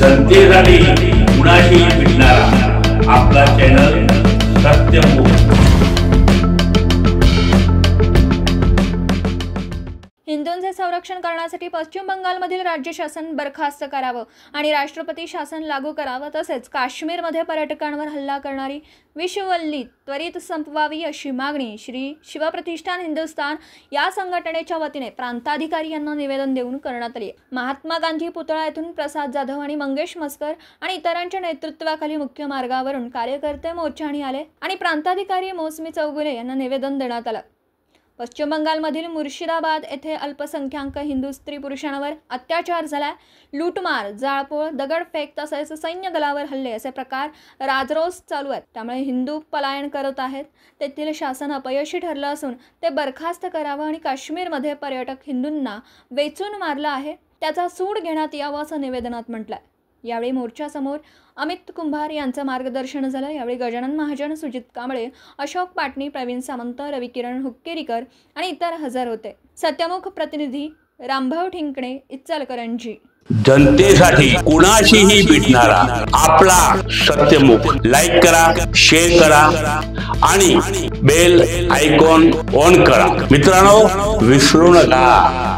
जनतेसाठी कुणाशी भेटणारा आपला चॅनल सत्यमुख। हिंदूंचे संरक्षण करण्यासाठी पश्चिम बंगालमधील राज्य शासन बरखास्त करावं आणि राष्ट्रपती शासन लागू करावं, तसेच काश्मीरमध्ये पर्यटकांवर हल्ला करणारी विश्ववल्ली त्वरित संपवावी अशी मागणी श्री शिवप्रतिष्ठान हिंदुस्थान या संघटनेच्या वतीने प्रांताधिकारी यांना निवेदन देऊन करण्यात आली। महात्मा गांधी पुतळा येथून प्रसाद जाधव आणि मंगेश मस्कर आणि इतरांच्या नेतृत्वाखाली मुख्य मार्गावरून कार्यकर्ते मोर्चाने आले आणि प्रांताधिकारी मौसमी चौगुले यांना निवेदन देण्यात आलं। पश्चिम बंगालमधील मुर्शिदाबाद येथे अल्पसंख्याक हिंदू स्त्री पुरुषांवर अत्याचार झाला, लूटमार, जाळपोळ, दगडफेक तसेच सैन्य दलावर हल्ले असे प्रकार राजरोस चालू आहेत। त्यामुळे हिंदू पलायन करत आहेत। तेथील शासन अपयशी ठरलं असून ते बरखास्त करावं आणि काश्मीरमध्ये पर्यटक हिंदूंना वेचून मारलं आहे, त्याचा सूड घेण्यात यावा असं निवेदनात म्हटलंय। यावेळी मोर्चासमोर अमित कुंभार यांचं मार्गदर्शन झालं। यावेळी गजानन महाजन, सुजित कांबळे, अशोक पाटणी, प्रवीण सामंत, रविकिरण हुक्केरीकर आणि इतर हजर होते। सत्यमुख प्रतिनिधी रामभाऊ ठिंकणे, इचलकरंजी। जनतेसाठी कुणाशीही भेटणारा आपला सत्यमुख। लाईक करा, शेअर करा आणि बेल आयकॉन ऑन करा। मित्रांनो, विसरू नका।